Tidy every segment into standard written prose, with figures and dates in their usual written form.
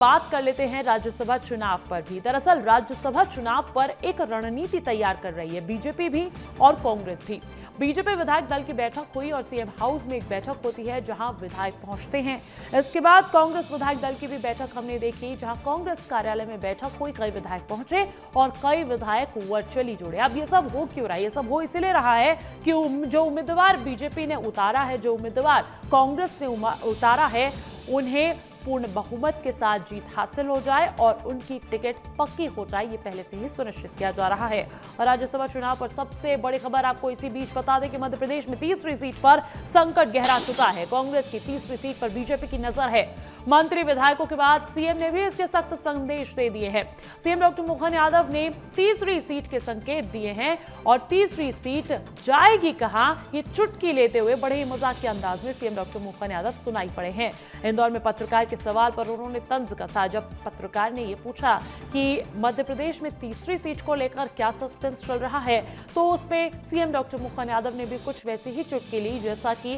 बात कर लेते हैं राज्यसभा चुनाव पर भी। दरअसल राज्यसभा चुनाव पर एक रणनीति तैयार कर रही है बीजेपी भी और कांग्रेस भी। बीजेपी विधायक दल की बैठक हुई और सीएम हाउस में एक बैठक होती है जहां विधायक पहुंचते हैं। इसके बाद कांग्रेस विधायक दल की भी बैठक हमने देखी, जहां कांग्रेस कार्यालय में बैठक हुई, कई विधायक पहुंचे और कई विधायक वर्चुअली जुड़े। अब ये सब हो क्यों रहा है? ये सब हो इसलिए रहा है कि जो उम्मीदवार बीजेपी ने उतारा है, जो उम्मीदवार कांग्रेस ने उतारा है, उन्हें पूर्ण बहुमत के साथ जीत हासिल हो जाए और उनकी टिकट पक्की हो जाए, ये पहले से ही सुनिश्चित किया जा रहा है। और राज्यसभा चुनाव पर सबसे बड़ी खबर आपको इसी बीच बता दें कि मध्य प्रदेश में तीसरी सीट पर संकट गहरा चुका है। कांग्रेस की तीसरी सीट पर बीजेपी की नजर है। मंत्री विधायकों के बाद सीएम ने भी इसके सख्त संदेश दे दिए हैं। सीएम डॉक्टर मोहन यादव ने तीसरी सीट के संकेत दिए हैं और तीसरी सीट जाएगी कहां, ये चुटकी लेते हुए बड़े ही मजाक के अंदाज में सीएम डॉक्टर मोहन यादव सुनाई पड़े हैं। इंदौर में पत्रकार के सवाल पर उन्होंने तंज कसा। जब पत्रकार ने यह पूछा कि मध्य प्रदेश में तीसरी सीट को लेकर क्या सस्पेंस चल रहा है, तो उसमें सीएम डॉक्टर मोहन यादव ने भी कुछ वैसी ही चुटकी ली जैसा कि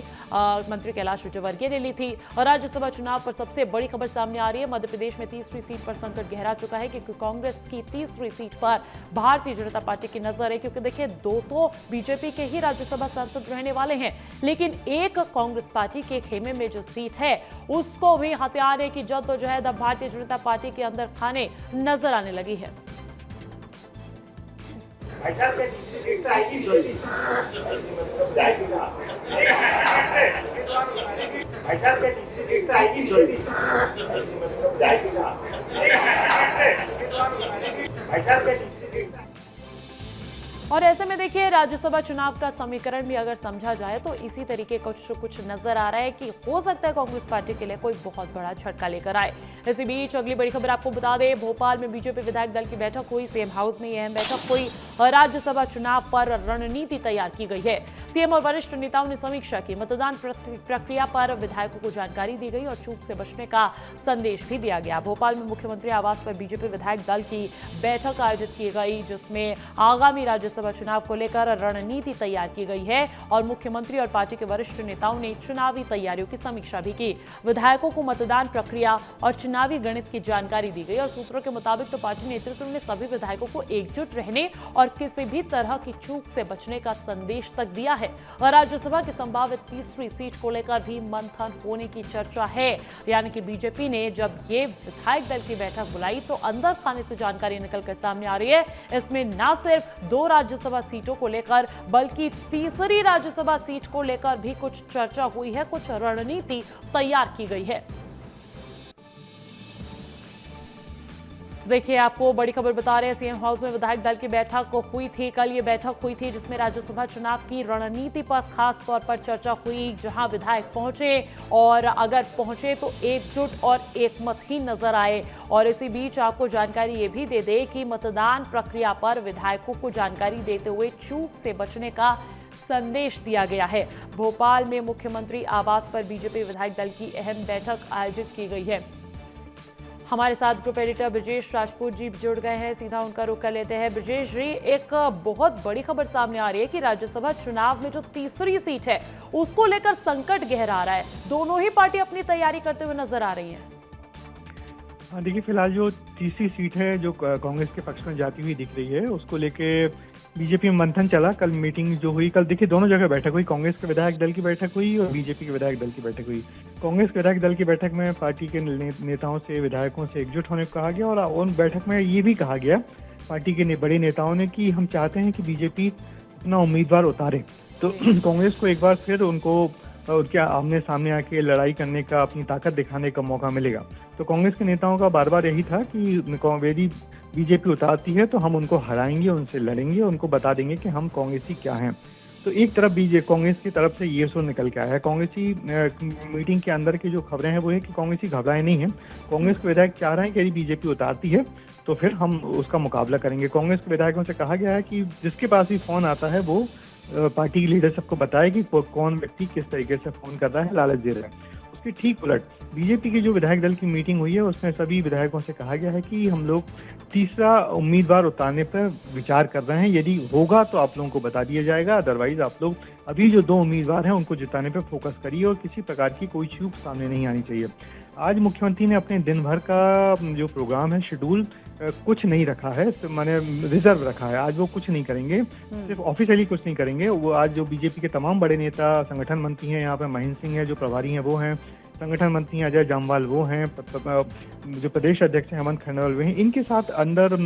मंत्री कैलाश विजयवर्गीय ने ली थी। और राज्यसभा चुनाव पर सबसे बड़ी खबर सामने आ रही है। मध्य प्रदेश में तीसरी सीट पर संकट गहरा चुका है क्योंकि कांग्रेस की तीसरी सीट पर भारतीय जनता पार्टी की नजर है। क्योंकि देखिए, दो तो बीजेपी के ही राज्यसभा सांसद रहने वाले हैं, लेकिन एक कांग्रेस पार्टी के खेमे में जो सीट है उसको भी हथियाने की जद्दोजहद अब भारतीय जनता पार्टी के अंदर खाने नजर आने लगी है। और ऐसे में देखिए, राज्यसभा चुनाव का समीकरण भी अगर समझा जाए तो इसी तरीके कुछ नजर आ रहा है कि हो सकता है कांग्रेस पार्टी के लिए कोई बहुत बड़ा झटका लेकर आए। इसी बीच अगली बड़ी खबर आपको बता दें, भोपाल में बीजेपी विधायक दल की बैठक हुई, सीएम हाउस में यह अहम बैठक हुई और राज्यसभा चुनाव पर रणनीति तैयार की गई है। सीएम और वरिष्ठ नेताओं ने समीक्षा की, मतदान प्रक्रिया पर विधायकों को जानकारी दी गई और चूक से बचने का संदेश भी दिया गया। भोपाल में मुख्यमंत्री आवास पर बीजेपी विधायक दल की बैठक आयोजित की गई, जिसमें आगामी राज्यसभा चुनाव को लेकर रणनीति तैयार की गई है और मुख्यमंत्री और पार्टी के वरिष्ठ नेताओं ने चुनावी तैयारियों की समीक्षा भी की। विधायकों को मतदान प्रक्रिया और चुनावी गणित की जानकारी दी गई और सूत्रों के मुताबिक तो पार्टी नेतृत्व ने सभी विधायकों को एकजुट रहने और किसी भी तरह की चूक से बचने का संदेश तक दिया है। और राज्यसभा की संभावित तीसरी सीट को लेकर भी मंथन होने की चर्चा है। यानी कि बीजेपी ने जब ये विधायक दल की बैठक बुलाई तो अंदर खाने से जानकारी निकलकर सामने आ रही है। इसमें न सिर्फ 2 राज्यसभा सीटों को लेकर बल्कि तीसरी राज्यसभा सीट को लेकर भी कुछ चर्चा हुई है, कुछ रणनीति तैयार की गई है। देखिए, आपको बड़ी खबर बता रहे हैं, सीएम हाउस में विधायक दल की बैठक हुई थी। कल ये बैठक हुई थी जिसमें राज्यसभा चुनाव की रणनीति पर खास तौर पर चर्चा हुई, जहां विधायक पहुंचे और अगर पहुंचे तो एकजुट और एकमत ही नजर आए। और इसी बीच आपको जानकारी ये भी दे दे कि मतदान प्रक्रिया पर विधायकों को जानकारी देते हुए चूक से बचने का संदेश दिया गया है। भोपाल में मुख्यमंत्री आवास पर बीजेपी विधायक दल की अहम बैठक आयोजित की गई है। हमारे साथ ग्रुप एडिटर ब्रजेश राजपूत जी जुड़ गए हैं, सीधा उनका रुख कर लेते हैं। ब्रजेश जी, एक बहुत बड़ी खबर सामने आ रही है कि राज्यसभा चुनाव में जो तीसरी सीट है उसको लेकर संकट गहरा रहा है। दोनों ही पार्टी अपनी तैयारी करते हुए नजर आ रही है। देखिए, फिलहाल जो तीसरी सीट है जो कांग्रेस के पक्ष में जाती हुई दिख रही है, उसको लेके बीजेपी में मंथन चला। कल मीटिंग जो हुई, कल देखिए दोनों जगह बैठक हुई, कांग्रेस के विधायक दल की बैठक हुई और बीजेपी के विधायक दल की बैठक हुई। कांग्रेस के विधायक दल की बैठक में पार्टी के नेताओं से, विधायकों से एकजुट होने को कहा गया और उन बैठक में ये भी कहा गया पार्टी के बड़े नेताओं ने कि हम चाहते हैं कि बीजेपी अपना उम्मीदवार उतारे, तो कांग्रेस को एक बार फिर उनके आमने सामने आके लड़ाई करने का, अपनी ताकत दिखाने का मौका मिलेगा। तो कांग्रेस के नेताओं का बार बार यही था कि यदि बीजेपी उतारती है तो हम उनको हराएंगे, उनसे लड़ेंगे, उनको बता देंगे कि हम कांग्रेसी क्या हैं। तो एक तरफ कांग्रेस की तरफ से ये सुर निकल के आया है। कांग्रेसी मीटिंग के अंदर की जो खबरें हैं वो है कि कांग्रेसी घबराए नहीं है। कांग्रेस के विधायक चाह रहे हैं कि यदि बीजेपी उतारती है तो फिर हम उसका मुकाबला करेंगे। कांग्रेस के विधायकों से कहा गया है कि जिसके पास भी फोन आता है वो पार्टी की लीडरशिप को बताए कि कौन व्यक्ति किस तरीके से फोन कर रहा है, लालच दे रहा है। उसके ठीक उलट बीजेपी की जो विधायक दल की मीटिंग हुई है उसमें सभी विधायकों से कहा गया है कि हम लोग तीसरा उम्मीदवार उतारने पर विचार कर रहे हैं, यदि होगा तो आप लोगों को बता दिया जाएगा, अदरवाइज आप लोग अभी जो 2 उम्मीदवार हैं उनको जिताने पर फोकस करिए और किसी प्रकार की कोई चूक सामने नहीं आनी चाहिए। आज मुख्यमंत्री ने अपने दिन भर का जो प्रोग्राम है शेड्यूल कुछ नहीं रखा है, माने रिजर्व रखा है। आज वो कुछ नहीं करेंगे, सिर्फ ऑफिशियली कुछ नहीं करेंगे। वो आज जो बीजेपी के तमाम बड़े नेता, संगठन मंत्री हैं, यहाँ पे महेंद्र सिंह है जो प्रभारी हैं वो हैं, संगठन मंत्री अजय जामवाल वो हैं, जो प्रदेश अध्यक्ष हैं हेमंत खंडवाल वो हैं, इनके साथ अंदर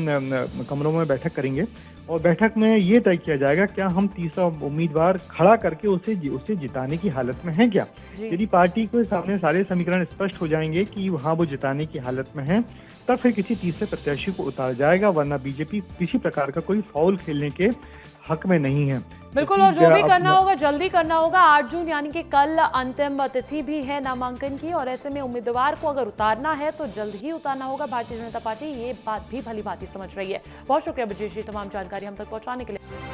कमरों में बैठक करेंगे और बैठक में ये तय किया जाएगा क्या हम तीसरा उम्मीदवार खड़ा करके उसे जिताने की हालत में है क्या। यदि पार्टी के सामने सारे समीकरण स्पष्ट हो जाएंगे कि हाँ वो जिताने की हालत में है, तब फिर किसी तीसरे प्रत्याशी को उतारा जाएगा, वरना बीजेपी किसी प्रकार का कोई फाउल खेलने के हक में नहीं है। बिल्कुल, और जो भी करना होगा जल्दी करना होगा। 8 जून यानी कि कल अंतिम तिथि भी है नामांकन की, और ऐसे में उम्मीदवार को अगर उतारना है तो जल्द ही उतारना होगा। भारतीय जनता पार्टी ये बात भी भली भांति समझ रही है। बहुत शुक्रिया ब्रजेश जी तमाम जानकारी हम तक पहुंचाने के लिए।